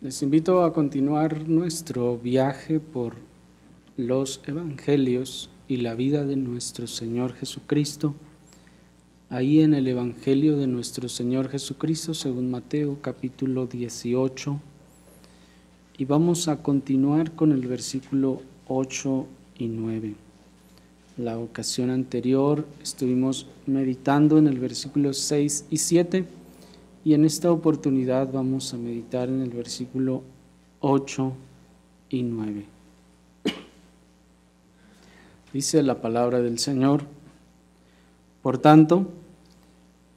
Les invito a continuar nuestro viaje por los Evangelios y la vida de nuestro Señor Jesucristo. Ahí en el Evangelio de nuestro Señor Jesucristo, según Mateo, capítulo 18. Y vamos a continuar con el versículo 8 y 9. La ocasión anterior estuvimos meditando en el versículo 6 y 7. Y en esta oportunidad vamos a meditar en el versículo 8 y 9. Dice la palabra del Señor: por tanto,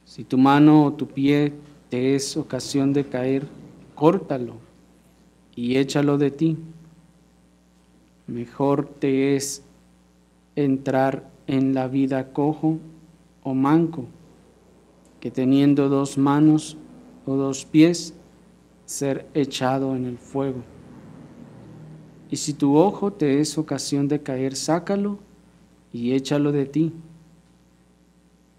si tu mano o tu pie te es ocasión de caer, córtalo y échalo de ti. Mejor te es entrar en la vida cojo o manco, que teniendo dos manos o dos pies, ser echado en el fuego. Y si tu ojo te es ocasión de caer, sácalo y échalo de ti.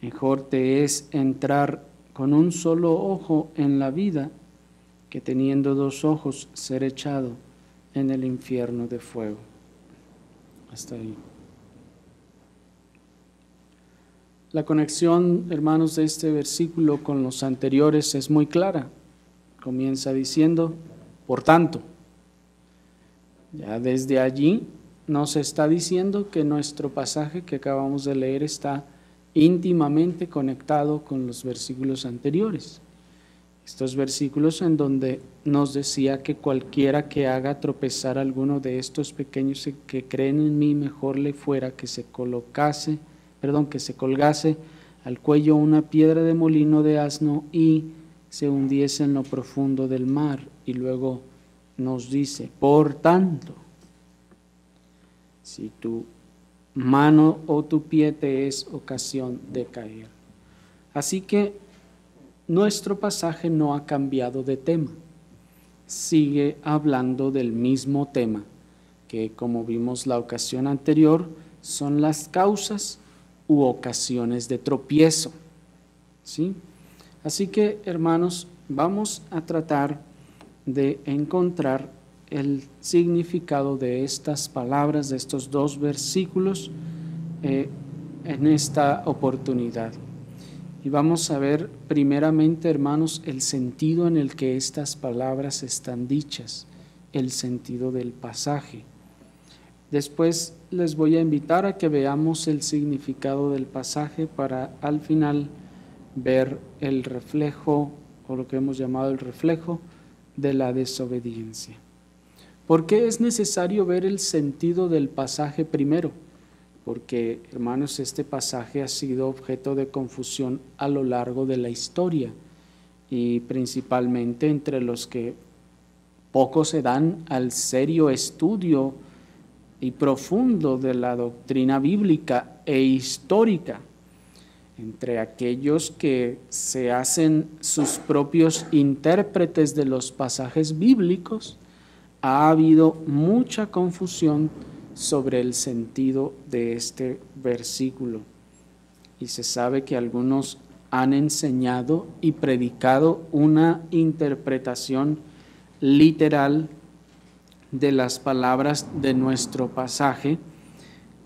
Mejor te es entrar con un solo ojo en la vida, que teniendo dos ojos, ser echado en el infierno de fuego. Hasta ahí. La conexión, hermanos, de este versículo con los anteriores es muy clara. Comienza diciendo, por tanto. Ya desde allí nos está diciendo que nuestro pasaje que acabamos de leer está íntimamente conectado con los versículos anteriores. Estos versículos en donde nos decía que cualquiera que haga tropezar a alguno de estos pequeños que creen en mí, mejor le fuera que se colgase al cuello una piedra de molino de asno y se hundiese en lo profundo del mar. Y luego nos dice, por tanto, si tu mano o tu pie te es ocasión de caer. Así que nuestro pasaje no ha cambiado de tema, sigue hablando del mismo tema, que como vimos la ocasión anterior, son las causas u ocasiones de tropiezo, ¿sí? Así que, hermanos, vamos a tratar de encontrar el significado de estas palabras, de estos dos versículos, en esta oportunidad. Y vamos a ver primeramente, hermanos, el sentido en el que estas palabras están dichas, el sentido del pasaje. Después les voy a invitar a que veamos el significado del pasaje para al final ver el reflejo, o lo que hemos llamado el reflejo de la desobediencia. ¿Por qué es necesario ver el sentido del pasaje primero? Porque, hermanos, este pasaje ha sido objeto de confusión a lo largo de la historia y principalmente entre los que poco se dan al serio estudio y profundo de la doctrina bíblica e histórica. Entre aquellos que se hacen sus propios intérpretes de los pasajes bíblicos, ha habido mucha confusión sobre el sentido de este versículo. Y se sabe que algunos han enseñado y predicado una interpretación literal de las palabras de nuestro pasaje,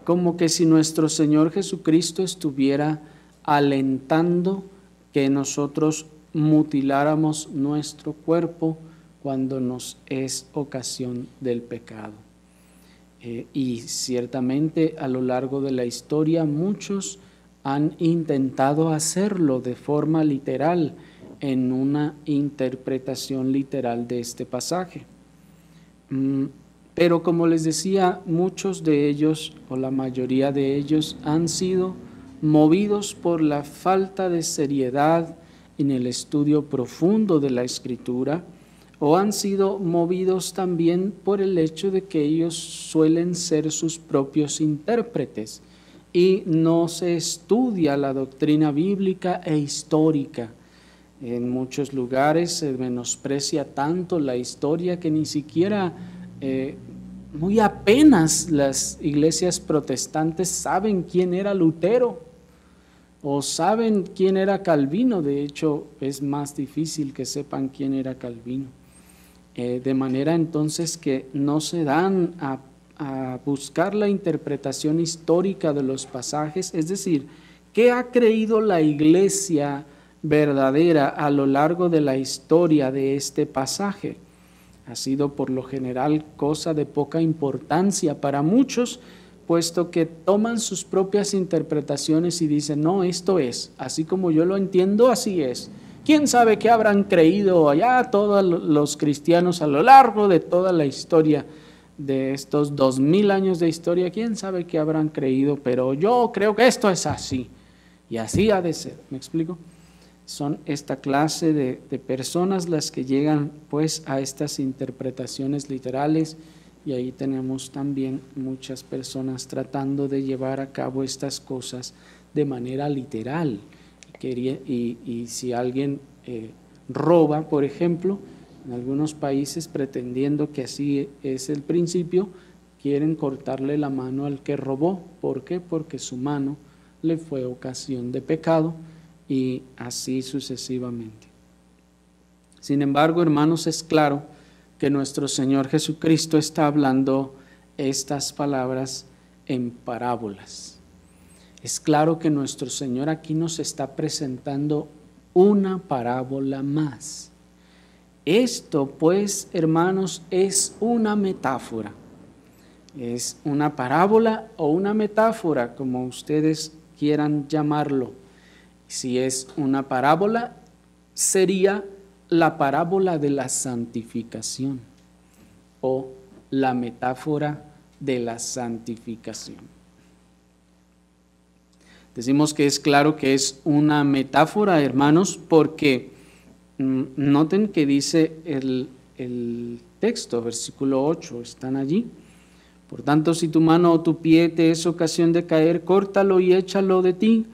como que si nuestro Señor Jesucristo estuviera alentando que nosotros mutiláramos nuestro cuerpo cuando nos es ocasión del pecado. Y ciertamente a lo largo de la historia muchos han intentado hacerlo de forma literal en una interpretación literal de este pasaje. Pero como les decía, muchos de ellos o la mayoría de ellos han sido movidos por la falta de seriedad en el estudio profundo de la Escritura, o han sido movidos también por el hecho de que ellos suelen ser sus propios intérpretes y no se estudia la doctrina bíblica e histórica. En muchos lugares se menosprecia tanto la historia que ni siquiera muy apenas las iglesias protestantes saben quién era Lutero o saben quién era Calvino. De hecho, es más difícil que sepan quién era Calvino. de manera entonces que no se dan a buscar la interpretación histórica de los pasajes, es decir, ¿qué ha creído la iglesia verdadera a lo largo de la historia de este pasaje? Ha sido por lo general cosa de poca importancia para muchos, puesto que toman sus propias interpretaciones y dicen, no, esto es, así como yo lo entiendo, así es. ¿Quién sabe qué habrán creído allá todos los cristianos a lo largo de toda la historia de estos 2000 años de historia? ¿Quién sabe qué habrán creído? Pero yo creo que esto es así, y así ha de ser. ¿Me explico? Son esta clase de personas las que llegan pues a estas interpretaciones literales, y ahí tenemos también muchas personas tratando de llevar a cabo estas cosas de manera literal. Y si alguien roba, por ejemplo, en algunos países pretendiendo que así es el principio, quieren cortarle la mano al que robó. ¿Por qué? Porque su mano le fue ocasión de pecado, y así sucesivamente. Sin embargo, hermanos, es claro que nuestro Señor Jesucristo está hablando estas palabras en parábolas. Es claro que nuestro Señor aquí nos está presentando una parábola más. Esto, pues, hermanos, es una metáfora. Es una parábola o una metáfora, como ustedes quieran llamarlo. Si es una parábola, sería la parábola de la santificación o la metáfora de la santificación. Decimos que es claro que es una metáfora, hermanos, porque noten que dice el texto, versículo 8, están allí. Por tanto, si tu mano o tu pie te es ocasión de caer, córtalo y échalo de ti.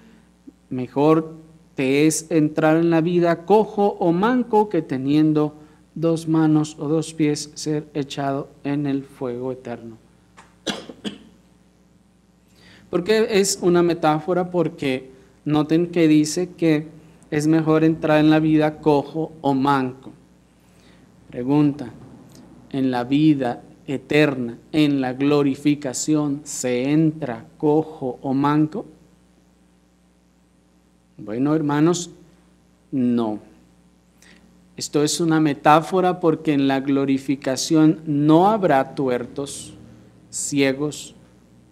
Mejor te es entrar en la vida cojo o manco que teniendo 2 manos o 2 pies ser echado en el fuego eterno. ¿Por qué es una metáfora? Porque noten que dice que es mejor entrar en la vida cojo o manco. Pregunta, ¿en la vida eterna, en la glorificación, se entra cojo o manco? Bueno, hermanos, no. Esto es una metáfora porque en la glorificación no habrá tuertos, ciegos,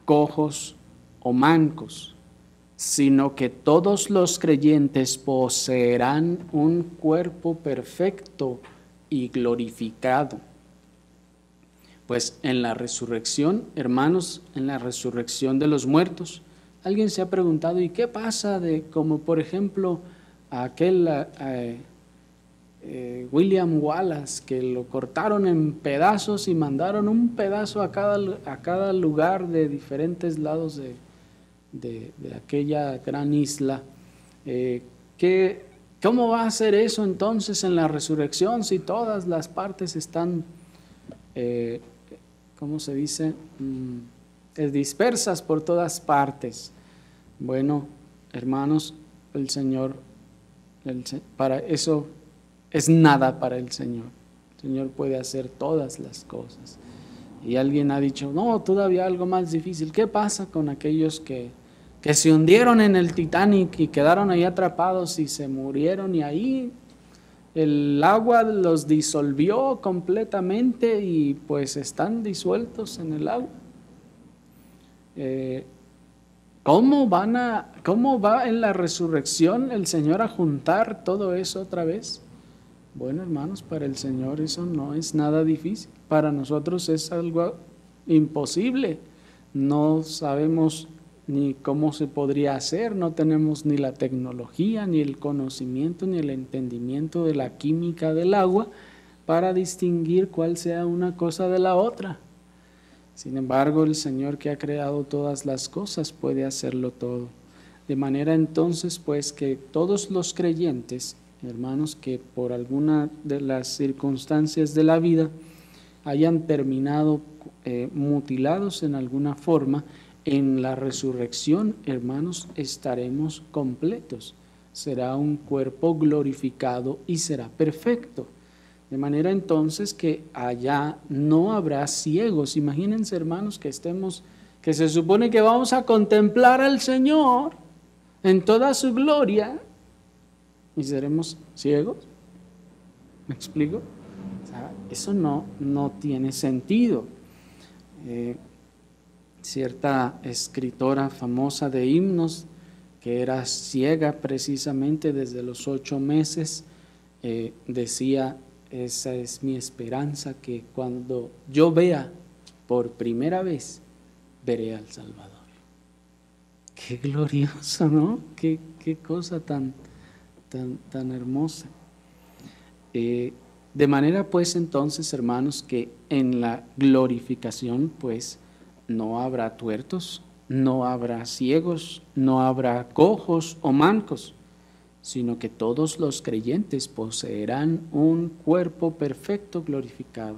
cojos o mancos, sino que todos los creyentes poseerán un cuerpo perfecto y glorificado. Pues en la resurrección, hermanos, en la resurrección de los muertos, alguien se ha preguntado, ¿y qué pasa de, como por ejemplo, aquel William Wallace, que lo cortaron en pedazos y mandaron un pedazo a cada lugar de diferentes lados de aquella gran isla? ¿Cómo va a ser eso entonces en la resurrección si todas las partes están, ¿cómo se dice?, dispersas por todas partes? Bueno, hermanos, el Señor, para eso es nada para el Señor. El Señor puede hacer todas las cosas. Y alguien ha dicho, no, todavía algo más difícil. ¿Qué pasa con aquellos que se hundieron en el Titanic y quedaron ahí atrapados y se murieron, y ahí el agua los disolvió completamente y pues están disueltos en el agua? ¿Cómo va en la resurrección el Señor a juntar todo eso otra vez? Bueno, hermanos, para el Señor eso no es nada difícil. Para nosotros es algo imposible. No sabemos ni cómo se podría hacer, no tenemos ni la tecnología, ni el conocimiento, ni el entendimiento de la química del agua para distinguir cuál sea una cosa de la otra. Sin embargo, el Señor, que ha creado todas las cosas, puede hacerlo todo. De manera entonces, pues, que todos los creyentes, hermanos, que por alguna de las circunstancias de la vida hayan terminado mutilados en alguna forma, en la resurrección, hermanos, estaremos completos. Será un cuerpo glorificado y será perfecto. De manera entonces que allá no habrá ciegos. Imagínense, hermanos, que se supone que vamos a contemplar al Señor en toda su gloria y seremos ciegos. ¿Me explico? O sea, eso no tiene sentido. Cierta escritora famosa de himnos, que era ciega precisamente desde los 8 meses, decía: esa es mi esperanza, que cuando yo vea por primera vez, veré al Salvador. Qué glorioso, ¿no? Qué cosa tan hermosa. De manera pues entonces, hermanos, que en la glorificación pues no habrá tuertos, no habrá ciegos, no habrá cojos o mancos, sino que todos los creyentes poseerán un cuerpo perfecto glorificado.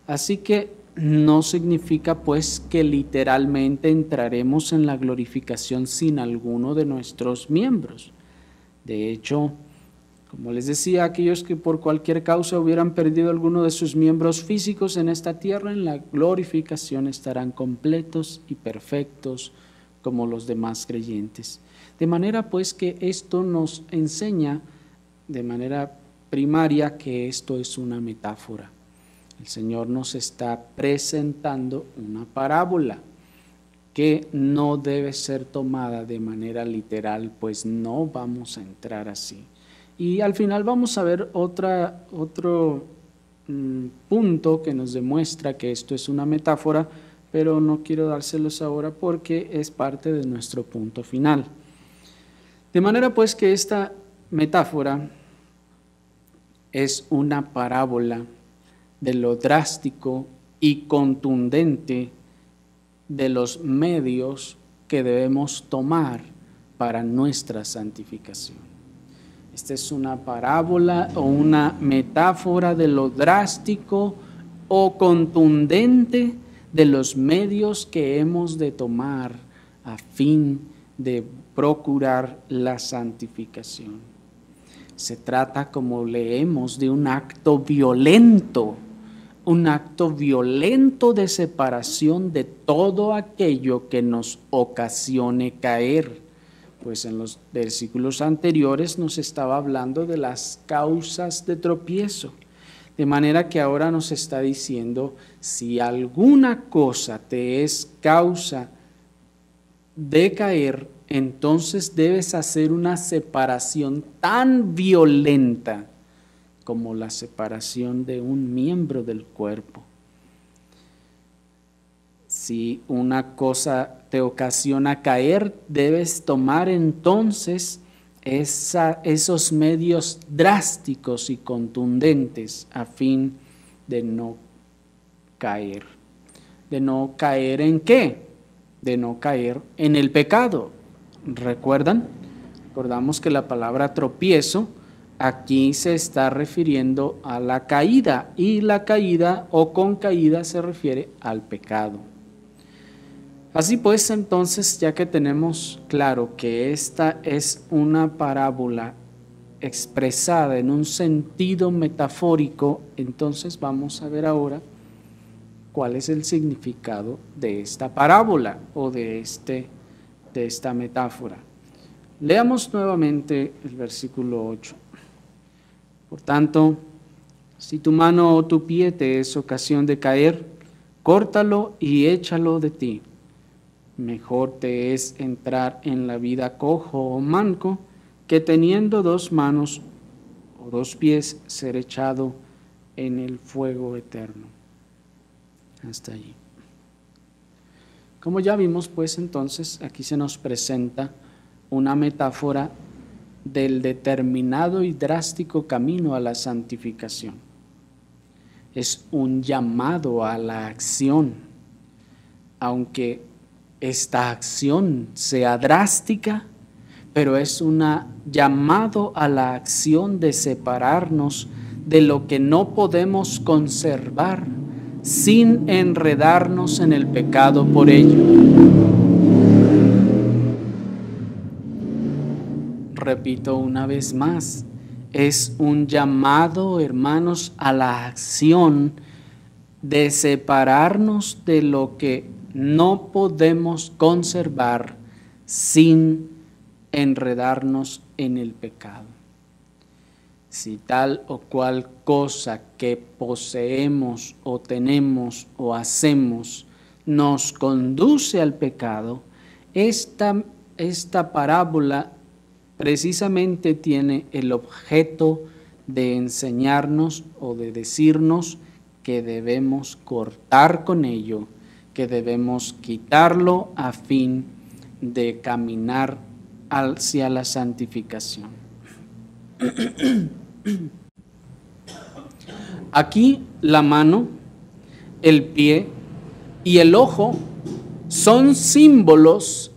Así que no significa pues que literalmente entraremos en la glorificación sin alguno de nuestros miembros. De hecho, como les decía, aquellos que por cualquier causa hubieran perdido alguno de sus miembros físicos en esta tierra, en la glorificación estarán completos y perfectos como los demás creyentes. De manera pues que esto nos enseña de manera primaria que esto es una metáfora. El Señor nos está presentando una parábola que no debe ser tomada de manera literal, pues no vamos a entrar así. Y al final vamos a ver otro punto que nos demuestra que esto es una metáfora, pero no quiero dárselos ahora porque es parte de nuestro punto final. De manera pues que esta metáfora es una parábola de lo drástico y contundente de los medios que debemos tomar para nuestra santificación. Esta es una parábola o una metáfora de lo drástico o contundente de los medios que hemos de tomar a fin de procurar la santificación. Se trata, como leemos, de un acto violento de separación de todo aquello que nos ocasione caer. Pues en los versículos anteriores nos estaba hablando de las causas de tropiezo. De manera que ahora nos está diciendo, si alguna cosa te es causa de caer, entonces debes hacer una separación tan violenta como la separación de un miembro del cuerpo. Si una cosa te ocasiona caer, debes tomar entonces esos medios drásticos y contundentes a fin de no caer. ¿De no caer en qué? De no caer en el pecado. ¿Recuerdan? Recordamos que la palabra tropiezo aquí se está refiriendo a la caída, y la caída o con caída se refiere al pecado. Así pues, entonces, ya que tenemos claro que esta es una parábola expresada en un sentido metafórico, entonces vamos a ver ahora cuál es el significado de esta parábola o de esta metáfora. Leamos nuevamente el versículo 8. Por tanto, si tu mano o tu pie te es ocasión de caer, córtalo y échalo de ti. Mejor te es entrar en la vida cojo o manco que teniendo 2 manos o 2 pies ser echado en el fuego eterno. Hasta allí. Como ya vimos, pues entonces aquí se nos presenta una metáfora del determinado y drástico camino a la santificación. Es un llamado a la acción, aunque esta acción sea drástica, pero es un llamado a la acción de separarnos de lo que no podemos conservar sin enredarnos en el pecado por ello. Repito una vez más, es un llamado, hermanos, a la acción de separarnos de lo que no podemos conservar sin enredarnos en el pecado. Si tal o cual cosa que poseemos o tenemos o hacemos nos conduce al pecado, esta parábola precisamente tiene el objeto de enseñarnos o de decirnos que debemos cortar con ello, que debemos quitarlo a fin de caminar hacia la santificación. Aquí la mano, el pie y el ojo son símbolos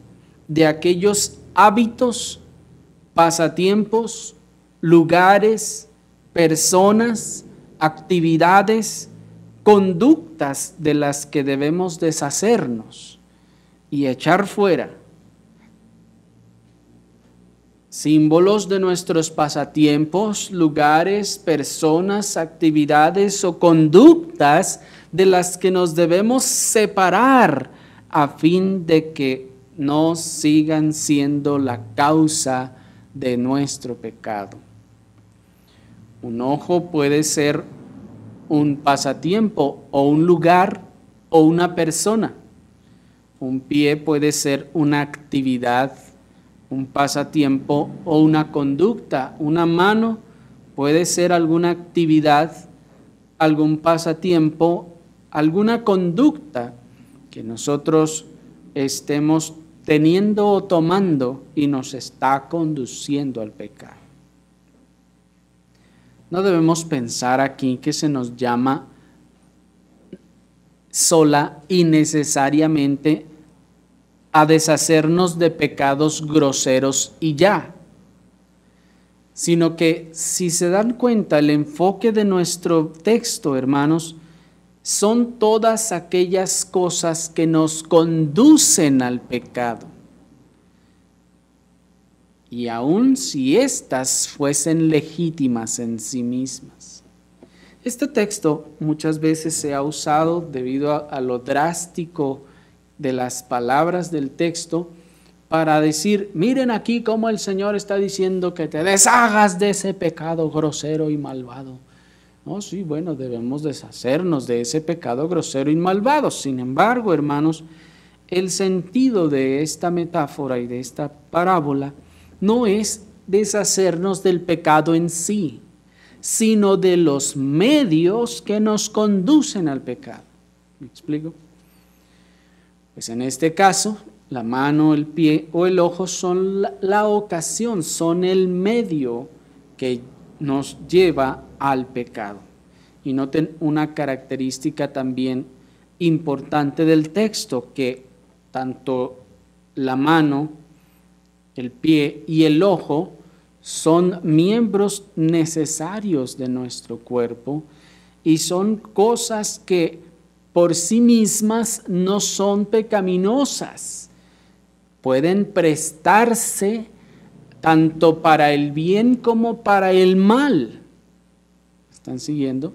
de aquellos hábitos, pasatiempos, lugares, personas, actividades, conductas de las que debemos deshacernos y echar fuera. Símbolos de nuestros pasatiempos, lugares, personas, actividades o conductas de las que nos debemos separar a fin de que no sigan siendo la causa de nuestro pecado. Un ojo puede ser un pasatiempo o un lugar o una persona. Un pie puede ser una actividad, un pasatiempo o una conducta. Una mano puede ser alguna actividad, algún pasatiempo, alguna conducta que nosotros estemos teniendo o tomando y nos está conduciendo al pecado. No debemos pensar aquí que se nos llama sola y necesariamente a deshacernos de pecados groseros y ya, sino que si se dan cuenta el enfoque de nuestro texto, hermanos, son todas aquellas cosas que nos conducen al pecado. Y aun si éstas fuesen legítimas en sí mismas. Este texto muchas veces se ha usado debido a lo drástico de las palabras del texto para decir, miren aquí cómo el Señor está diciendo que te deshagas de ese pecado grosero y malvado. No, sí, bueno, debemos deshacernos de ese pecado grosero y malvado. Sin embargo, hermanos, el sentido de esta metáfora y de esta parábola no es deshacernos del pecado en sí, sino de los medios que nos conducen al pecado. ¿Me explico? Pues en este caso, la mano, el pie o el ojo son la ocasión, son el medio que nos lleva al pecado. Y noten una característica también importante del texto, que tanto la mano, el pie y el ojo son miembros necesarios de nuestro cuerpo y son cosas que por sí mismas no son pecaminosas. Pueden prestarse tanto para el bien como para el mal. ¿Están siguiendo?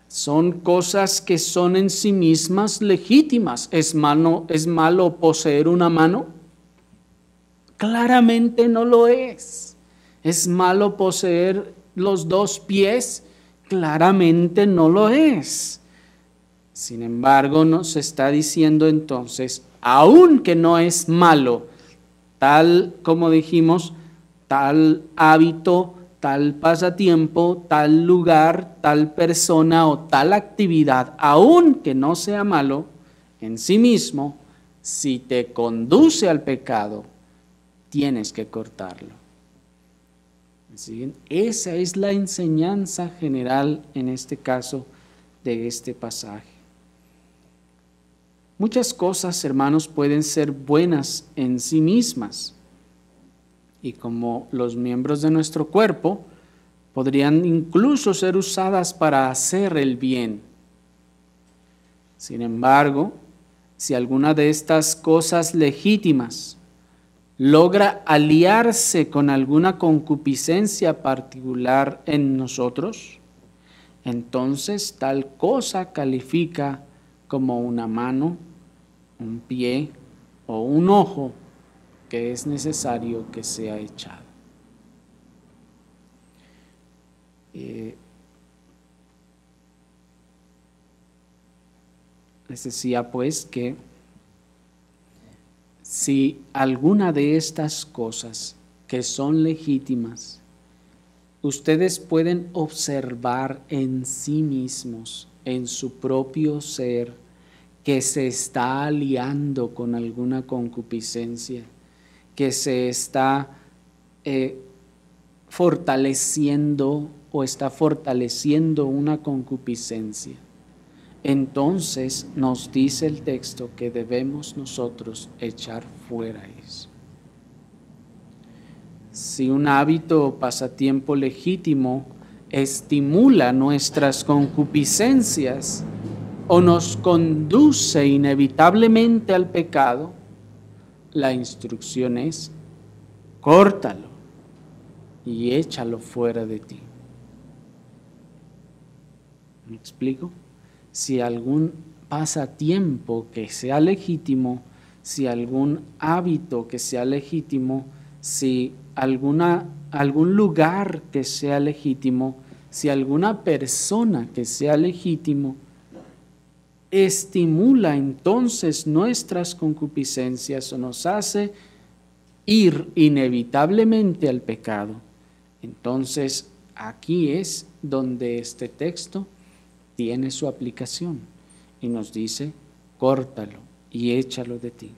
Son cosas que son en sí mismas legítimas. ¿Es malo poseer una mano? Claramente no lo es. ¿Es malo poseer los dos pies? Claramente no lo es. Sin embargo, nos está diciendo entonces, aunque no es malo, tal como dijimos, tal hábito, tal pasatiempo, tal lugar, tal persona o tal actividad, aunque no sea malo en sí mismo, si te conduce al pecado, tienes que cortarlo. ¿Sí? Esa es la enseñanza general en este caso de este pasaje. Muchas cosas, hermanos, pueden ser buenas en sí mismas y como los miembros de nuestro cuerpo podrían incluso ser usadas para hacer el bien. Sin embargo, si alguna de estas cosas legítimas logra aliarse con alguna concupiscencia particular en nosotros, entonces tal cosa califica como una mano, un pie o un ojo que es necesario que sea echado. Les decía pues que si alguna de estas cosas que son legítimas, ustedes pueden observar en sí mismos, en su propio ser, que se está aliando con alguna concupiscencia, que se está fortaleciendo o está fortaleciendo una concupiscencia. Entonces nos dice el texto que debemos nosotros echar fuera eso. Si un hábito o pasatiempo legítimo estimula nuestras concupiscencias o nos conduce inevitablemente al pecado, la instrucción es: córtalo y échalo fuera de ti. ¿Me explico? Si algún pasatiempo que sea legítimo, si algún hábito que sea legítimo, si algún lugar que sea legítimo, si alguna persona que sea legítimo, estimula entonces nuestras concupiscencias o nos hace ir inevitablemente al pecado, entonces aquí es donde este texto tiene su aplicación y nos dice: córtalo y échalo de ti.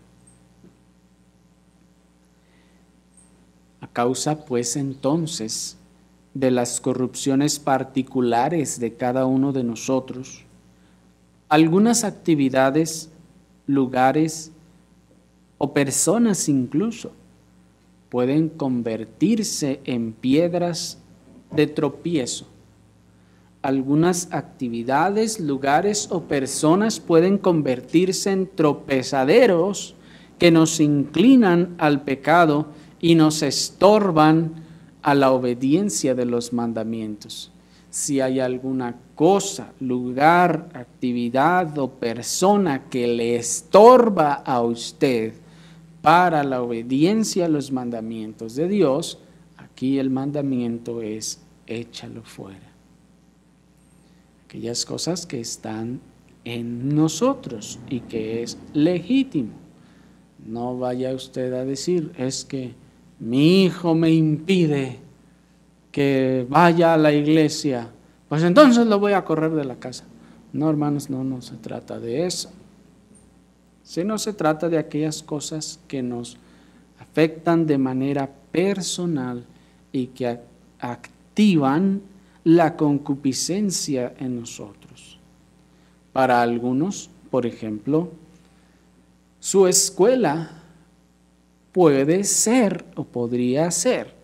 A causa pues entonces de las corrupciones particulares de cada uno de nosotros, algunas actividades, lugares o personas incluso pueden convertirse en piedras de tropiezo. Algunas actividades, lugares o personas pueden convertirse en tropezaderos que nos inclinan al pecado y nos estorban a la obediencia de los mandamientos. Si hay alguna cosa, lugar, actividad o persona que le estorba a usted para la obediencia a los mandamientos de Dios, aquí el mandamiento es: échalo fuera. Aquellas cosas que están en nosotros y que es legítimo. No vaya usted a decir: es que mi hijo me impide que vaya a la iglesia, pues entonces lo voy a correr de la casa. No, hermanos, no se trata de eso. Sino se trata de aquellas cosas que nos afectan de manera personal y que activan la concupiscencia en nosotros. Para algunos, por ejemplo, su escuela puede ser o podría ser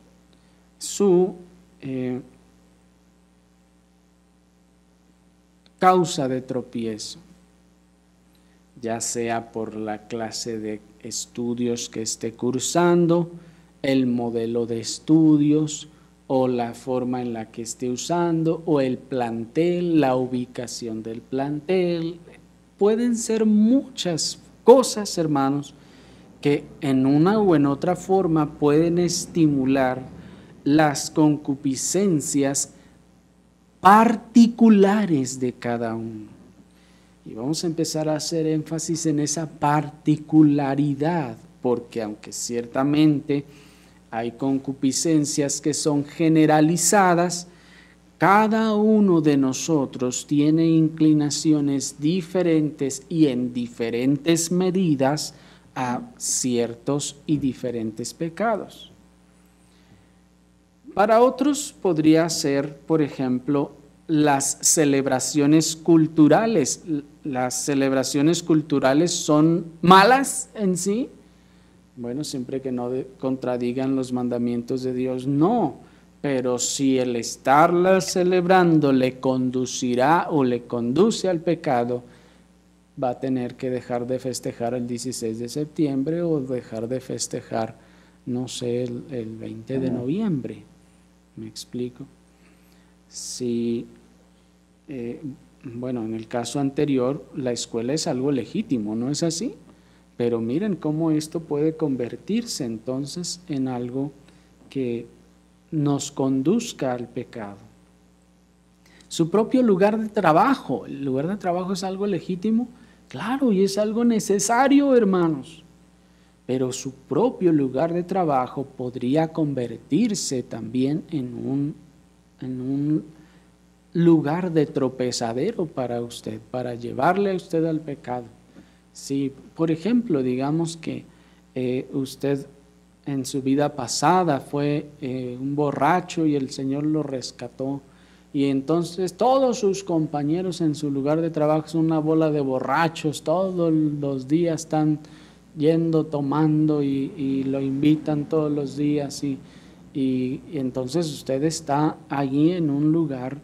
su causa de tropiezo, ya sea por la clase de estudios que esté cursando, el modelo de estudios o la forma en la que esté usando, o el plantel, la ubicación del plantel. Pueden ser muchas cosas, hermanos, que en una o en otra forma pueden estimular las concupiscencias particulares de cada uno. Y vamos a empezar a hacer énfasis en esa particularidad, porque aunque ciertamente hay concupiscencias que son generalizadas, cada uno de nosotros tiene inclinaciones diferentes y en diferentes medidas a ciertos y diferentes pecados. Para otros podría ser, por ejemplo, las celebraciones culturales. ¿Las celebraciones culturales son malas en sí? Bueno, siempre que no contradigan los mandamientos de Dios, no. Pero si el estarla celebrando le conducirá o le conduce al pecado, va a tener que dejar de festejar el 16 de septiembre o dejar de festejar no sé, el 20 de noviembre. ¿Me explico? Si, bueno, en el caso anterior, la escuela es algo legítimo, ¿no es así? Pero miren cómo esto puede convertirse entonces en algo que nos conduzca al pecado. Su propio lugar de trabajo, el lugar de trabajo es algo legítimo, claro, y es algo necesario, hermanos. Pero su propio lugar de trabajo podría convertirse también en un lugar de tropezadero para usted, para llevarle a usted al pecado. Si, por ejemplo, digamos que usted en su vida pasada fue un borracho y el Señor lo rescató, y entonces todos sus compañeros en su lugar de trabajo son una bola de borrachos, todos los días están yendo, tomando y lo invitan todos los días y entonces usted está allí en un lugar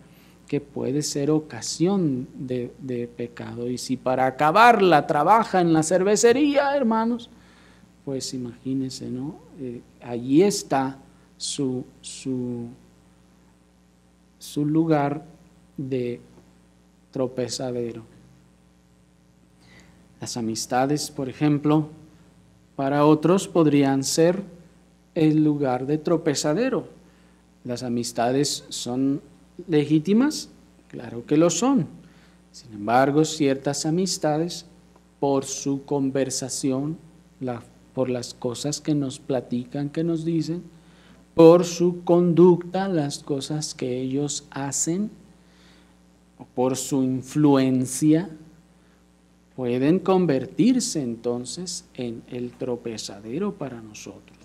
que puede ser ocasión de pecado. Y si para acabarla trabaja en la cervecería, hermanos, pues imagínense, ¿no? Allí está su lugar de tropezadero. Las amistades, por ejemplo, para otros podrían ser el lugar de tropezadero. ¿Las amistades son legítimas? Claro que lo son. Sin embargo, ciertas amistades, por su conversación, por las cosas que nos platican, que nos dicen, por su conducta, las cosas que ellos hacen, o por su influencia, pueden convertirse entonces en el tropezadero para nosotros.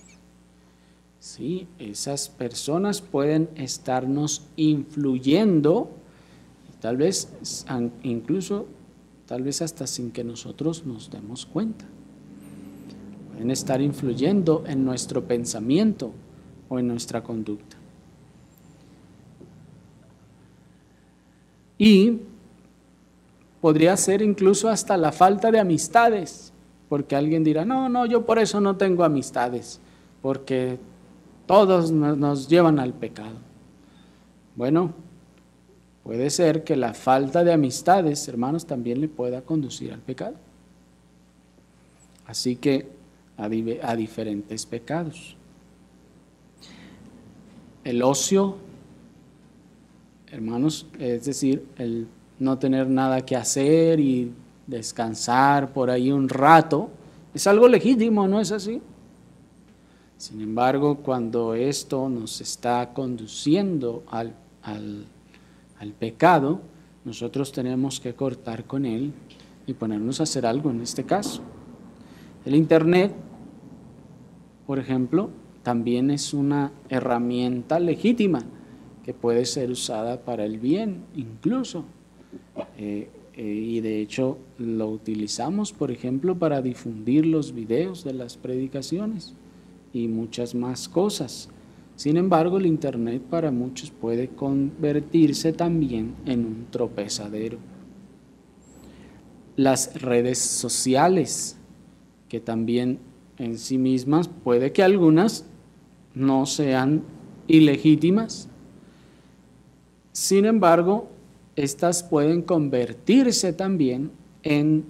Sí, esas personas pueden estarnos influyendo, tal vez incluso, tal vez hasta sin que nosotros nos demos cuenta. Pueden estar influyendo en nuestro pensamiento o en nuestra conducta. Y podría ser incluso hasta la falta de amistades, porque alguien dirá, no, yo por eso no tengo amistades, porque todos nos llevan al pecado. Bueno, puede ser que la falta de amistades, hermanos, también le pueda conducir al pecado. Así que a diferentes pecados. El ocio, hermanos, es decir, el no tener nada que hacer y descansar por ahí un rato, es algo legítimo, ¿no es así? Sin embargo, cuando esto nos está conduciendo al pecado, nosotros tenemos que cortar con él y ponernos a hacer algo en este caso. El Internet, por ejemplo, también es una herramienta legítima que puede ser usada para el bien, incluso. Y de hecho lo utilizamos, por ejemplo, para difundir los videos de las predicaciones y muchas más cosas. Sin embargo, el Internet para muchos puede convertirse también en un tropezadero. Las redes sociales, que también en sí mismas puede que algunas no sean ilegítimas. Sin embargo, estas pueden convertirse también en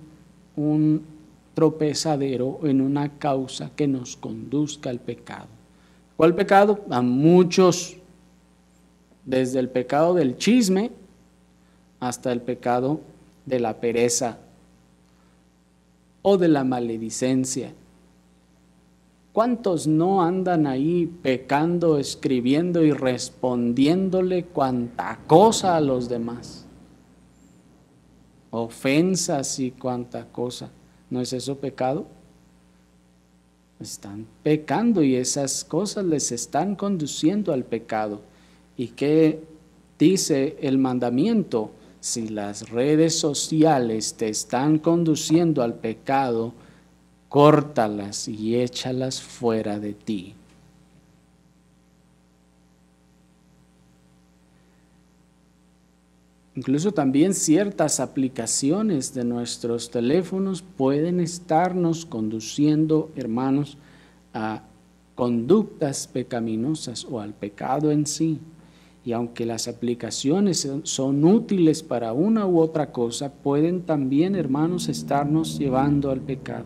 un tropezadero, en una causa que nos conduzca al pecado. ¿Cuál pecado? A muchos, desde el pecado del chisme hasta el pecado de la pereza o de la maledicencia. ¿Cuántos no andan ahí pecando, escribiendo y respondiéndole cuanta cosa a los demás? Ofensas y cuanta cosa. ¿No es eso pecado? Están pecando y esas cosas les están conduciendo al pecado. ¿Y qué dice el mandamiento? Si las redes sociales te están conduciendo al pecado, córtalas y échalas fuera de ti. Incluso también ciertas aplicaciones de nuestros teléfonos pueden estarnos conduciendo, hermanos, a conductas pecaminosas o al pecado en sí. Y aunque las aplicaciones son útiles para una u otra cosa, pueden también, hermanos, estarnos llevando al pecado.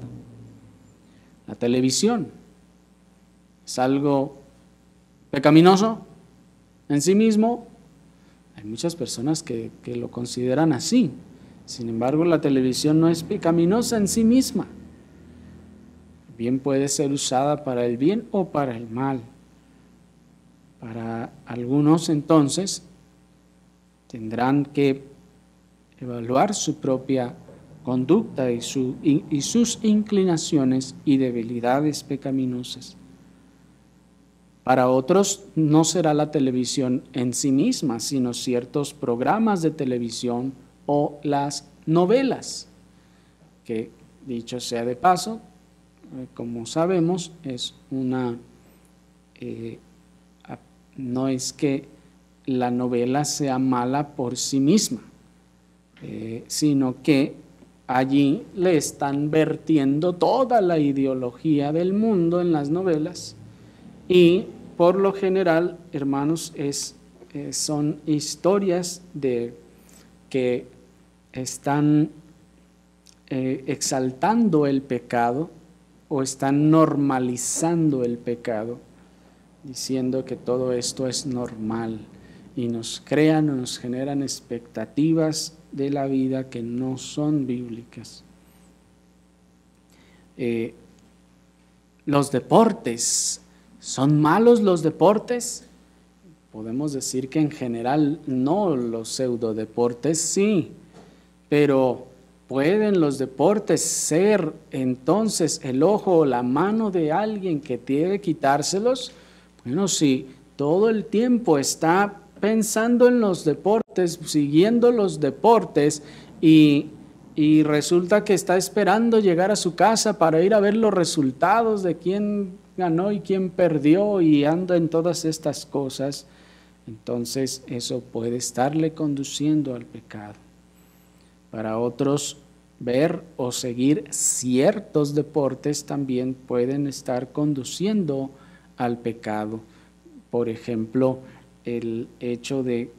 La televisión es algo pecaminoso en sí mismo. Hay muchas personas que lo consideran así. Sin embargo, la televisión no es pecaminosa en sí misma. Bien puede ser usada para el bien o para el mal. Para algunos, entonces, tendrán que evaluar su propia conducta y sus inclinaciones y debilidades pecaminosas. Para otros no será la televisión en sí misma, sino ciertos programas de televisión o las novelas, que, dicho sea de paso, como sabemos, es no es que la novela sea mala por sí misma, sino que allí le están vertiendo toda la ideología del mundo en las novelas, y por lo general, hermanos, son historias que están exaltando el pecado o están normalizando el pecado, diciendo que todo esto es normal, y nos generan expectativas de la vida que no son bíblicas. Los deportes, ¿son malos los deportes? Podemos decir que en general no. Los pseudodeportes sí, pero ¿pueden los deportes ser entonces el ojo o la mano de alguien que debe quitárselos? Bueno, si todo el tiempo está pensando en los deportes, siguiendo los deportes, y resulta que está esperando llegar a su casa para ir a ver los resultados de quién ganó y quién perdió, y anda en todas estas cosas, entonces eso puede estarle conduciendo al pecado. Para otros, ver o seguir ciertos deportes también pueden estar conduciendo al pecado. Por ejemplo, el hecho de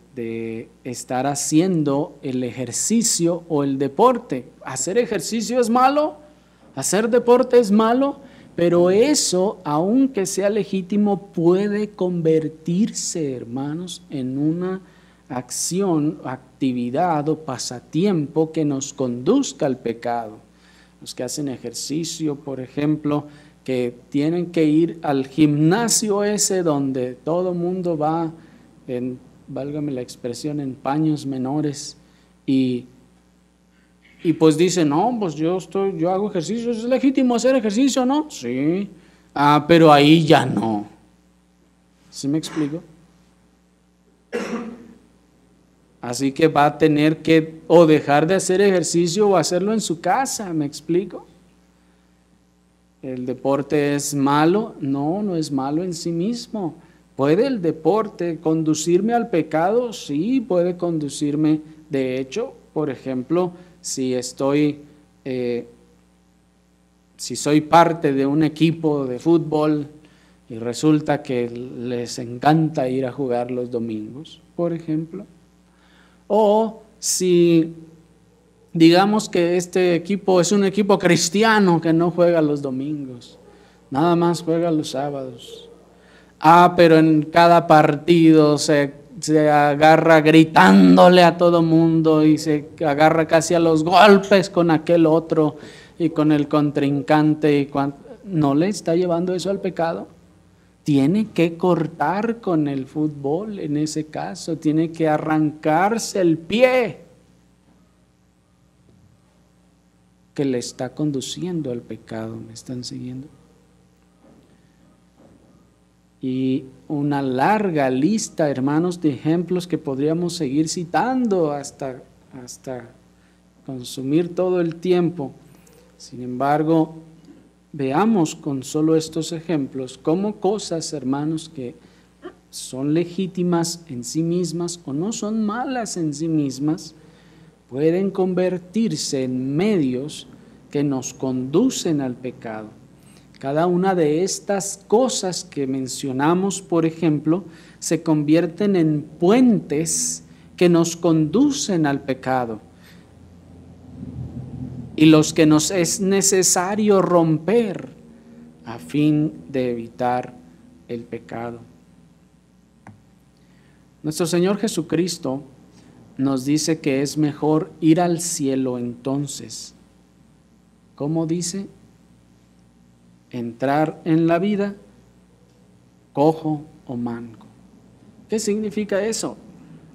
estar haciendo el ejercicio o el deporte. ¿Hacer ejercicio es malo? ¿Hacer deporte es malo? Pero eso, aunque sea legítimo, puede convertirse, hermanos, en una acción, actividad o pasatiempo que nos conduzca al pecado. Los que hacen ejercicio, por ejemplo, que tienen que ir al gimnasio ese donde todo mundo va, válgame la expresión, en paños menores, y pues dicen, no, pues yo hago ejercicio, es legítimo hacer ejercicio, ¿no? Sí, pero ahí ya no. ¿Sí me explico? Así que va a tener que o dejar de hacer ejercicio o hacerlo en su casa, ¿me explico? ¿El deporte es malo? No, no es malo en sí mismo. ¿Puede el deporte conducirme al pecado? Sí, puede conducirme. De hecho, por ejemplo, si soy parte de un equipo de fútbol y resulta que les encanta ir a jugar los domingos, por ejemplo, o si digamos que este equipo es un equipo cristiano que no juega los domingos, nada más juega los sábados. Pero en cada partido se agarra gritándole a todo mundo y se agarra casi a los golpes con aquel otro y con el contrincante. ¿No le está llevando eso al pecado? Tiene que cortar con el fútbol en ese caso, tiene que arrancarse el pie que le está conduciendo al pecado. ¿Me están siguiendo? Y una larga lista, hermanos, de ejemplos que podríamos seguir citando hasta consumir todo el tiempo. Sin embargo, veamos con solo estos ejemplos cómo cosas, hermanos, que son legítimas en sí mismas o no son malas en sí mismas, pueden convertirse en medios que nos conducen al pecado. Cada una de estas cosas que mencionamos, por ejemplo, se convierten en puentes que nos conducen al pecado y los que nos es necesario romper a fin de evitar el pecado. Nuestro Señor Jesucristo nos dice que es mejor ir al cielo entonces. ¿Cómo dice? Entrar en la vida cojo o manco. ¿Qué significa eso?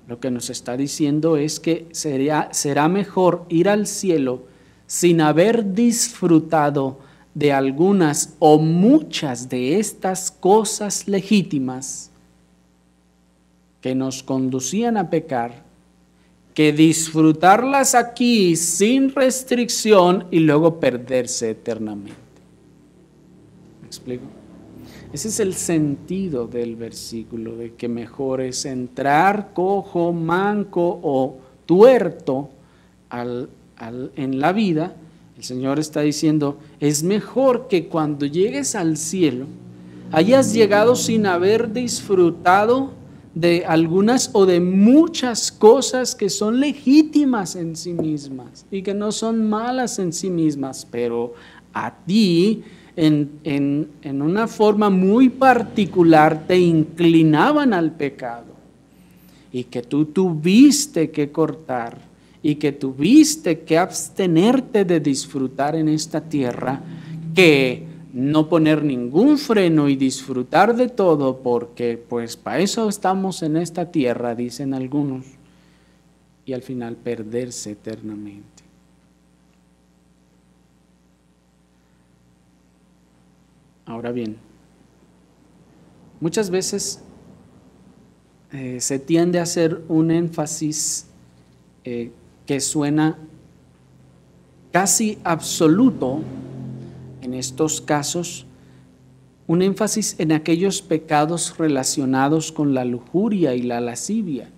Lo que nos está diciendo es que será mejor ir al cielo sin haber disfrutado de algunas o muchas de estas cosas legítimas que nos conducían a pecar, que disfrutarlas aquí sin restricción y luego perderse eternamente. ¿Me explico? Ese es el sentido del versículo, de que mejor es entrar cojo, manco o tuerto en la vida. El Señor está diciendo, es mejor que cuando llegues al cielo hayas llegado sin haber disfrutado de algunas o de muchas cosas que son legítimas en sí mismas y que no son malas en sí mismas, pero a ti en una forma muy particular te inclinaban al pecado y que tú tuviste que cortar y que tuviste que abstenerte de disfrutar en esta tierra, que no poner ningún freno y disfrutar de todo, porque pues para eso estamos en esta tierra, dicen algunos, y al final perderse eternamente. Ahora bien, muchas veces se tiende a hacer un énfasis que suena casi absoluto en estos casos, un énfasis en aquellos pecados relacionados con la lujuria y la lascivia.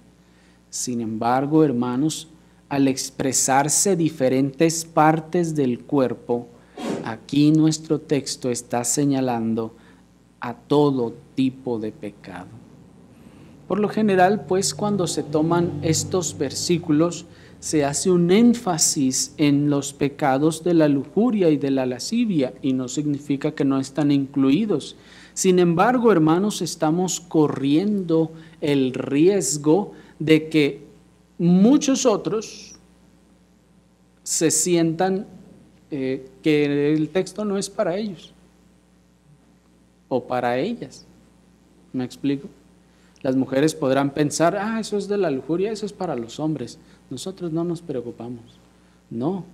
Sin embargo, hermanos, al expresarse diferentes partes del cuerpo, aquí nuestro texto está señalando a todo tipo de pecado. Por lo general, pues, cuando se toman estos versículos, se hace un énfasis en los pecados de la lujuria y de la lascivia, y no significa que no están incluidos. Sin embargo, hermanos, estamos corriendo el riesgo de que muchos otros se sientan que el texto no es para ellos o para ellas. ¿Me explico? Las mujeres podrán pensar, eso es de la lujuria, eso es para los hombres. Nosotros no nos preocupamos. No.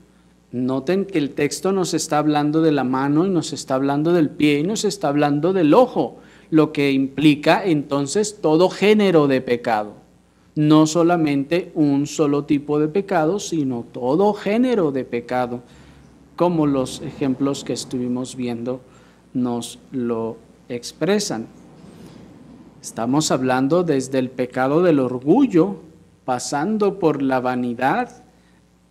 Noten que el texto nos está hablando de la mano y nos está hablando del pie y nos está hablando del ojo, lo que implica entonces todo género de pecado. No solamente un solo tipo de pecado, sino todo género de pecado, como los ejemplos que estuvimos viendo nos lo expresan. Estamos hablando desde el pecado del orgullo, pasando por la vanidad,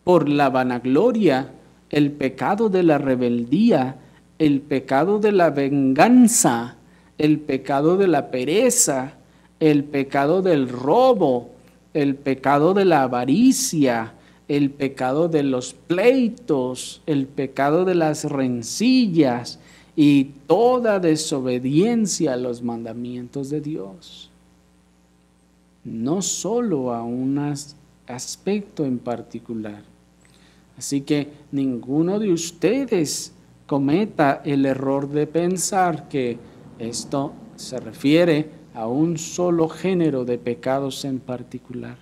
por la vanagloria, el pecado de la rebeldía, el pecado de la venganza, el pecado de la pereza, el pecado del robo, el pecado de la avaricia, el pecado de los pleitos, el pecado de las rencillas y toda desobediencia a los mandamientos de Dios. No solo a un aspecto en particular. Así que ninguno de ustedes cometa el error de pensar que esto se refiere a un solo género de pecados en particular.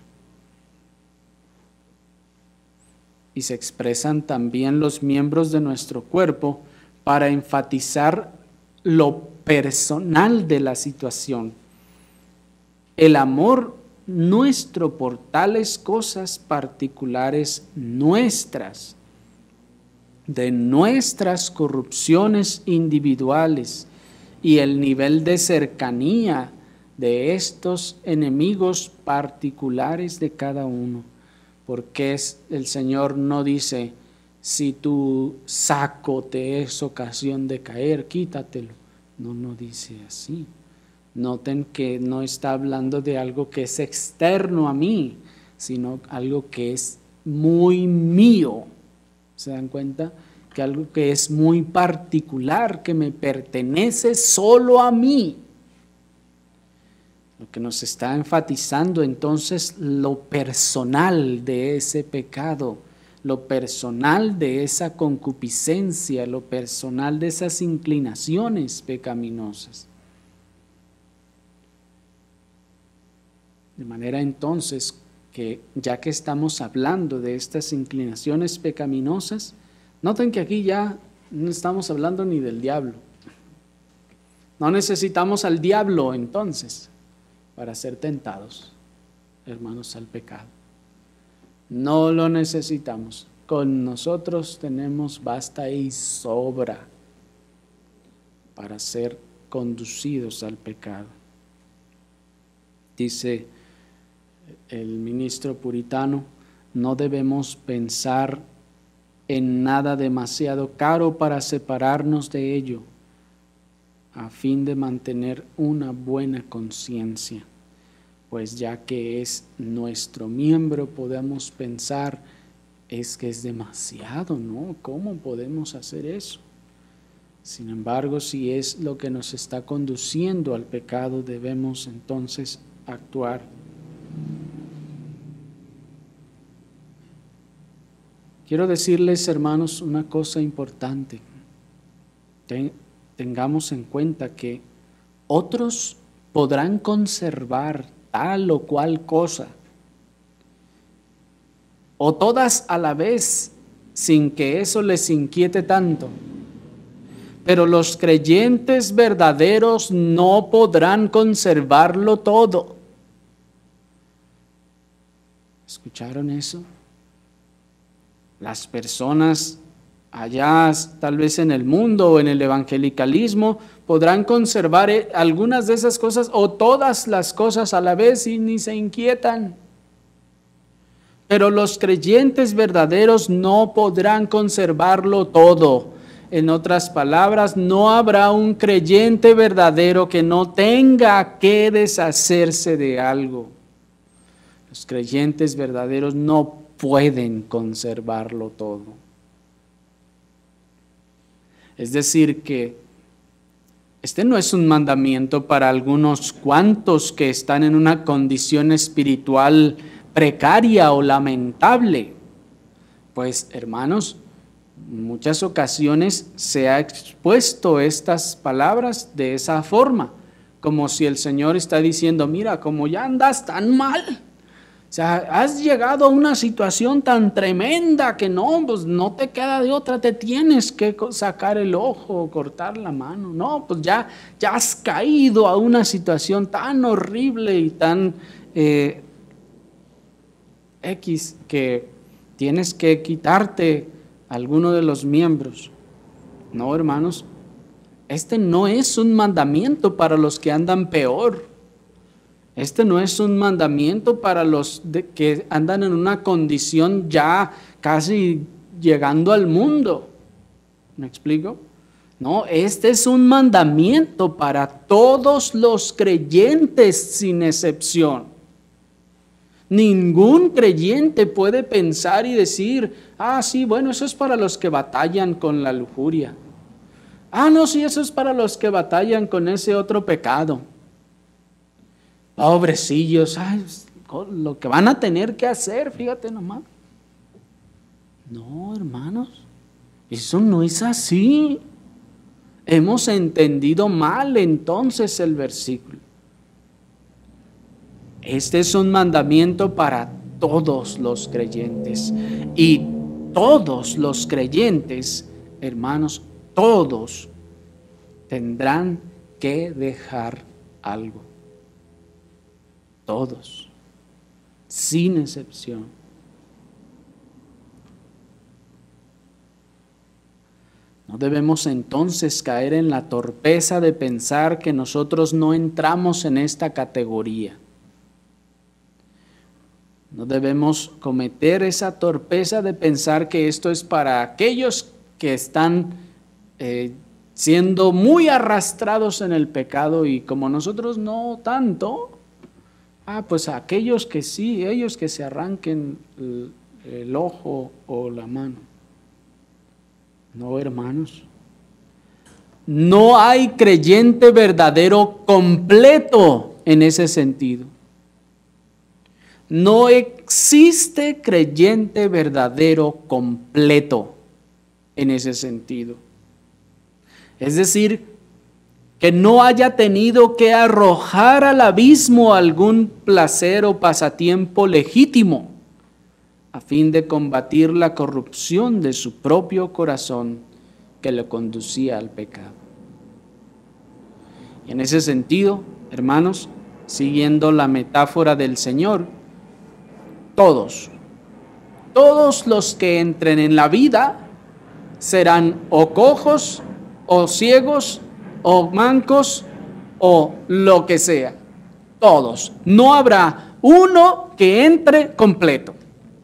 Y se expresan también los miembros de nuestro cuerpo para enfatizar lo personal de la situación. El amor nuestro por tales cosas particulares nuestras, de nuestras corrupciones individuales y el nivel de cercanía de estos enemigos particulares de cada uno. Porque el Señor no dice, si tu saco te es ocasión de caer, quítatelo. No, no dice así. Noten que no está hablando de algo que es externo a mí, sino algo que es muy mío. ¿Se dan cuenta? Que algo que es muy particular, que me pertenece solo a mí. Lo que nos está enfatizando entonces lo personal de ese pecado, lo personal de esa concupiscencia, lo personal de esas inclinaciones pecaminosas. De manera entonces que ya que estamos hablando de estas inclinaciones pecaminosas, noten que aquí ya no estamos hablando ni del diablo. No necesitamos al diablo entonces para ser tentados, hermanos, al pecado. No lo necesitamos. Con nosotros tenemos basta y sobra para ser conducidos al pecado. Dice el ministro puritano, no debemos pensar en nada demasiado caro para separarnos de ello, a fin de mantener una buena conciencia, pues ya que es nuestro miembro, podemos pensar, es que es demasiado, ¿no? ¿Cómo podemos hacer eso? Sin embargo, si es lo que nos está conduciendo al pecado, debemos entonces actuar. Quiero decirles, hermanos, una cosa importante. Tengamos en cuenta que otros podrán conservar tal o cual cosa, o todas a la vez, sin que eso les inquiete tanto. Pero los creyentes verdaderos no podrán conservarlo todo. ¿Escucharon eso? Las personas allá, tal vez en el mundo o en el evangelicalismo, podrán conservar algunas de esas cosas o todas las cosas a la vez y ni se inquietan. Pero los creyentes verdaderos no podrán conservarlo todo. En otras palabras, no habrá un creyente verdadero que no tenga que deshacerse de algo. Los creyentes verdaderos no pueden conservarlo todo. Es decir que este no es un mandamiento para algunos cuantos que están en una condición espiritual precaria o lamentable. Pues, hermanos, en muchas ocasiones se ha expuesto estas palabras de esa forma, como si el Señor está diciendo, mira, como ya andas tan mal, o sea, has llegado a una situación tan tremenda que no, pues no te queda de otra, te tienes que sacar el ojo, cortar la mano. No, pues ya has caído a una situación tan horrible y tan que tienes que quitarte alguno de los miembros. No, hermanos, este no es un mandamiento para los que andan peor. Este no es un mandamiento para los que andan en una condición ya casi llegando al mundo. ¿Me explico? No, este es un mandamiento para todos los creyentes sin excepción. Ningún creyente puede pensar y decir, sí, bueno, eso es para los que batallan con la lujuria. No, sí, eso es para los que batallan con ese otro pecado. Pobrecillos, lo que van a tener que hacer, fíjate nomás. No, hermanos, eso no es así. Hemos entendido mal entonces el versículo. Este es un mandamiento para todos los creyentes. Y todos los creyentes, hermanos, todos tendrán que dejar algo. Todos, sin excepción. No debemos entonces caer en la torpeza de pensar que nosotros no entramos en esta categoría. No No debemos cometer esa torpeza de pensar que esto es para aquellos que están siendo muy arrastrados en el pecado y como nosotros no tanto, pues aquellos que sí, ellos que se arranquen el ojo o la mano. No, hermanos. No hay creyente verdadero completo en ese sentido. No existe creyente verdadero completo en ese sentido. Es decir, que no haya tenido que arrojar al abismo algún placer o pasatiempo legítimo a fin de combatir la corrupción de su propio corazón que le conducía al pecado. Y en ese sentido, hermanos, siguiendo la metáfora del Señor, todos los que entren en la vida serán o cojos, o ciegos, o mancos, o lo que sea. Todos. No habrá uno que entre completo.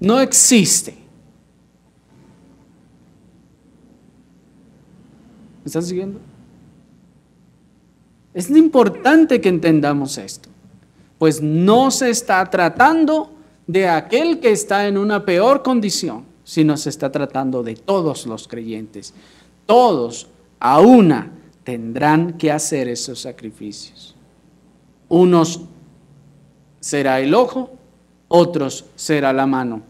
No existe. ¿Me están siguiendo? Es importante que entendamos esto, pues no se está tratando de aquel que está en una peor condición, sino se está tratando de todos los creyentes. Todos a una tendrán que hacer esos sacrificios. Unos será el ojo, otros será la mano,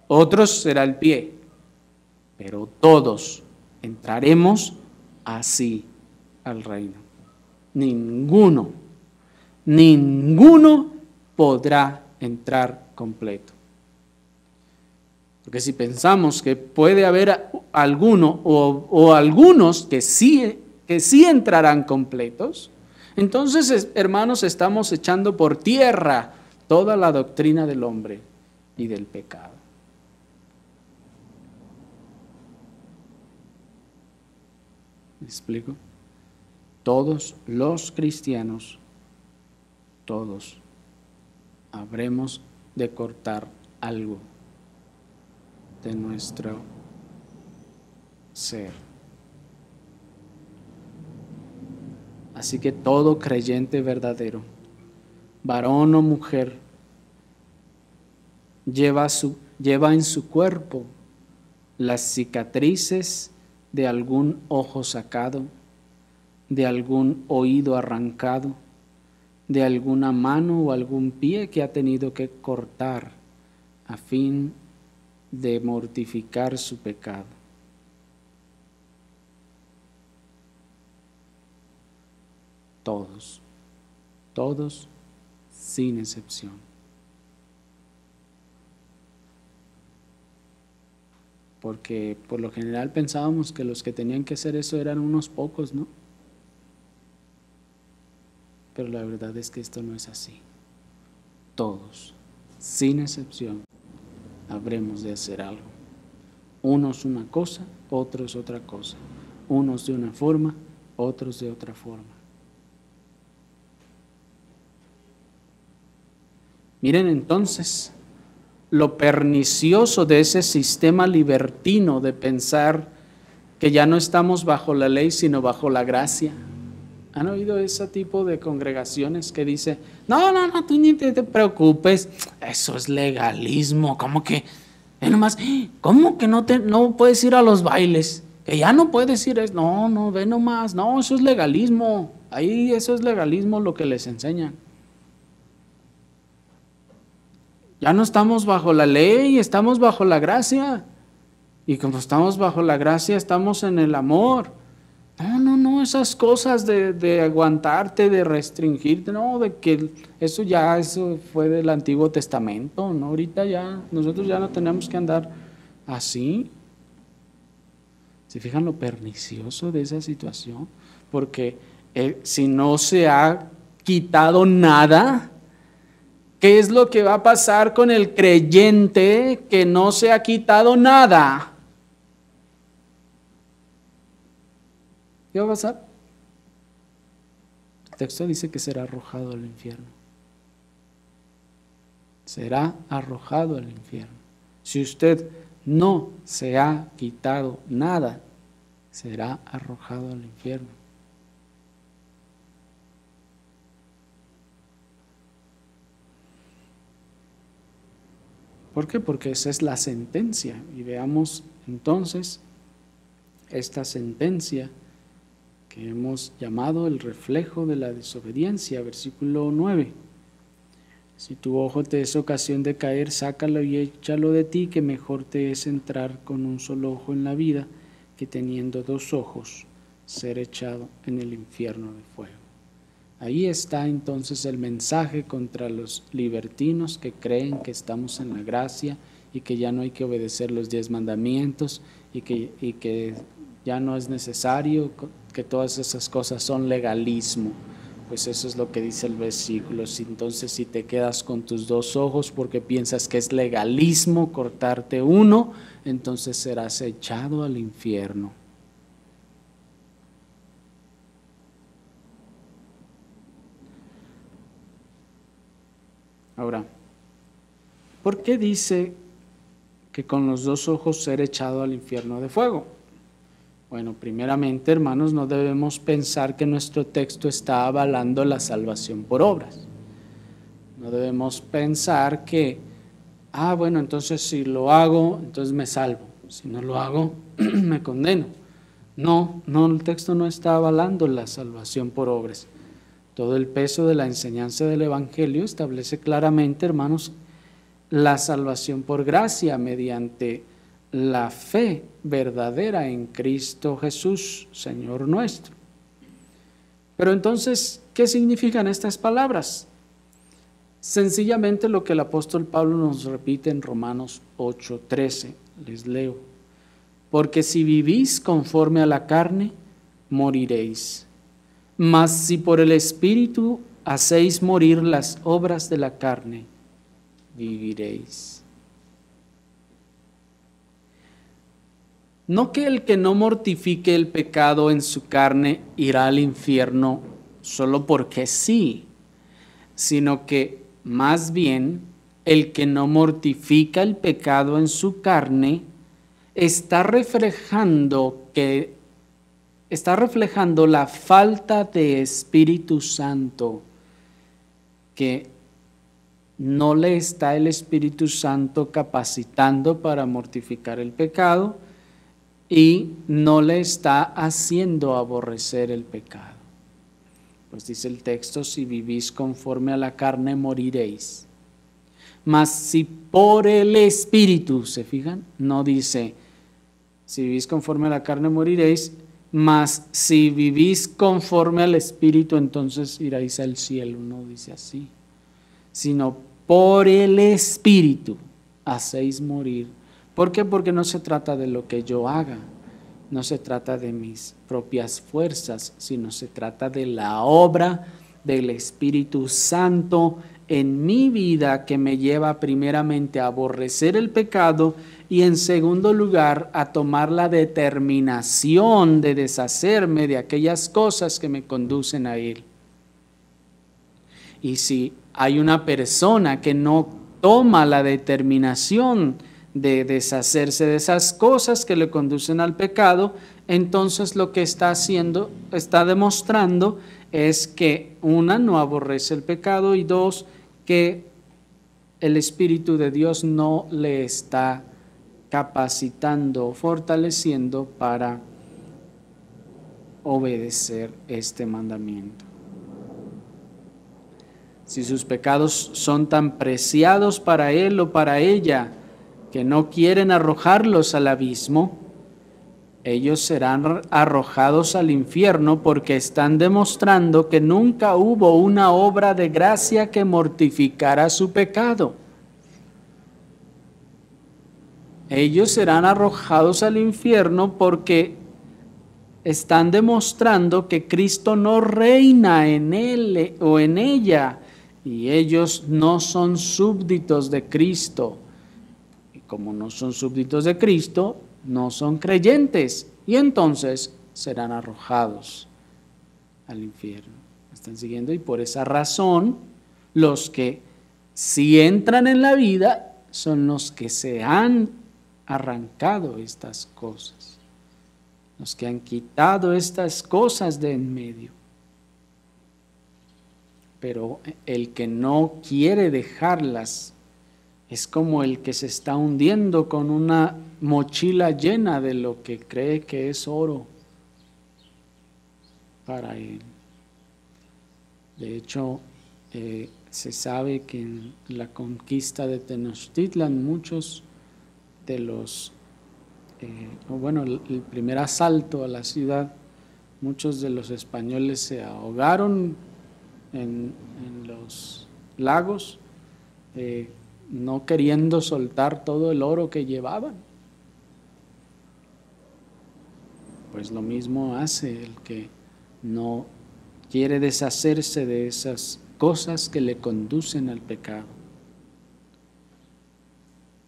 otros será el pie, pero todos entraremos así al reino. Ninguno podrá entrar completo. Porque si pensamos que puede haber alguno o algunos que sí entrarán completos, entonces, hermanos, estamos echando por tierra toda la doctrina del hombre y del pecado. ¿Me explico? Todos los cristianos, todos, habremos de cortar algo de nuestro ser. Así que todo creyente verdadero, varón o mujer, lleva en su cuerpo las cicatrices de algún ojo sacado, de algún oído arrancado, de alguna mano o algún pie que ha tenido que cortar a fin de mortificar su pecado. Todos sin excepción. Porque por lo general pensábamos que los que tenían que hacer eso eran unos pocos, ¿no? Pero la verdad es que esto no es así. Todos, sin excepción, habremos de hacer algo. Unos una cosa, otros otra cosa. Unos de una forma, otros de otra forma. Miren entonces lo pernicioso de ese sistema libertino de pensar que ya no estamos bajo la ley sino bajo la gracia. ¿Han oído ese tipo de congregaciones que dice, no, tú ni te preocupes, eso es legalismo, ¿cómo que? Nomás, ¿cómo que no puedes ir a los bailes? Que ya no puedes ir, no, ve nomás, no, eso es legalismo, ahí eso es legalismo lo que les enseñan. Ya no estamos bajo la ley, estamos bajo la gracia. Y como estamos bajo la gracia, estamos en el amor. No, esas cosas de aguantarte, de restringirte, no, de que eso fue del Antiguo Testamento, no, ahorita ya, nosotros ya no tenemos que andar así. ¿Se fijan lo pernicioso de esa situación? Porque si no se ha quitado nada, ¿qué es lo que va a pasar con el creyente que no se ha quitado nada? ¿Qué va a pasar? El texto dice que será arrojado al infierno. será arrojado al infierno. Si usted no se ha quitado nada, será arrojado al infierno. ¿Por qué? Porque esa es la sentencia. Y veamos entonces esta sentencia que hemos llamado el reflejo de la desobediencia, versículo 9. Si tu ojo te es ocasión de caer, sácalo y échalo de ti, que mejor te es entrar con un solo ojo en la vida, que teniendo dos ojos ser echado en el infierno de fuego. Ahí está entonces el mensaje contra los libertinos que creen que estamos en la gracia y que ya no hay que obedecer los 10 mandamientos y que ya no es necesario, que todas esas cosas son legalismo. Pues eso es lo que dice el versículo. Entonces, si te quedas con tus dos ojos porque piensas que es legalismo cortarte uno, entonces serás echado al infierno. Ahora, ¿por qué dice que con los dos ojos ser echado al infierno de fuego? Bueno, primeramente, hermanos, no debemos pensar que nuestro texto está avalando la salvación por obras. No debemos pensar que, bueno, entonces si lo hago, entonces me salvo. Si no lo hago, me condeno. No, el texto no está avalando la salvación por obras. Todo el peso de la enseñanza del Evangelio establece claramente, hermanos, la salvación por gracia mediante la fe verdadera en Cristo Jesús, Señor nuestro. Pero entonces, ¿qué significan estas palabras? Sencillamente lo que el apóstol Pablo nos repite en Romanos 8:13, les leo: porque si vivís conforme a la carne, moriréis. Mas si por el Espíritu hacéis morir las obras de la carne, viviréis. No que el que no mortifique el pecado en su carne irá al infierno solo porque sí, sino que más bien el que no mortifica el pecado en su carne está reflejando la falta de Espíritu Santo, que no le está el Espíritu Santo capacitando para mortificar el pecado y no le está haciendo aborrecer el pecado. Pues dice el texto: si vivís conforme a la carne, moriréis. Mas si por el Espíritu, ¿se fijan? No dice, si vivís conforme a la carne, moriréis. Mas si vivís conforme al Espíritu, entonces iréis al cielo. No dice así, sino por el Espíritu hacéis morir. ¿Por qué? Porque no se trata de lo que yo haga, no se trata de mis propias fuerzas, sino se trata de la obra del Espíritu Santo en mi vida, que me lleva primeramente a aborrecer el pecado y en segundo lugar a tomar la determinación de deshacerme de aquellas cosas que me conducen a él. Y si hay una persona que no toma la determinación de deshacerse de esas cosas que le conducen al pecado, entonces lo que está haciendo, está demostrando, es que una, no aborrece el pecado, y dos, que el Espíritu de Dios no le está capacitando, fortaleciendo para obedecer este mandamiento. Si sus pecados son tan preciados para él o para ella que no quieren arrojarlos al abismo, ellos serán arrojados al infierno porque están demostrando que nunca hubo una obra de gracia que mortificara su pecado. Ellos serán arrojados al infierno porque están demostrando que Cristo no reina en él o en ella, y ellos no son súbditos de Cristo. Y como no son súbditos de Cristo, no son creyentes, y entonces serán arrojados al infierno. ¿Me están siguiendo? Y por esa razón, los que si entran en la vida, son los que se han arrancado estas cosas, los que han quitado estas cosas de en medio. Pero el que no quiere dejarlas es como el que se está hundiendo con una mochila llena de lo que cree que es oro para él. De hecho, se sabe que en la conquista de Tenochtitlan muchos de los, el primer asalto a la ciudad, muchos de los españoles se ahogaron en los lagos, no queriendo soltar todo el oro que llevaban. Pues lo mismo hace el que no quiere deshacerse de esas cosas que le conducen al pecado.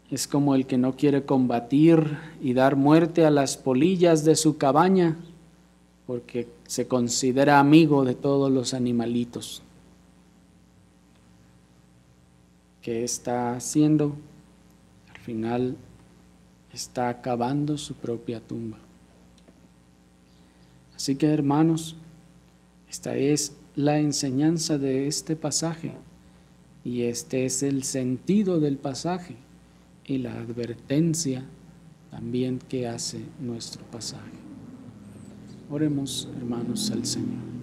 Es como el que no quiere combatir y dar muerte a las polillas de su cabaña, porque se considera amigo de todos los animalitos. ¿Qué está haciendo? Al final está acabando su propia tumba. Así que, hermanos, esta es la enseñanza de este pasaje y este es el sentido del pasaje y la advertencia también que hace nuestro pasaje. Oremos, hermanos, al Señor.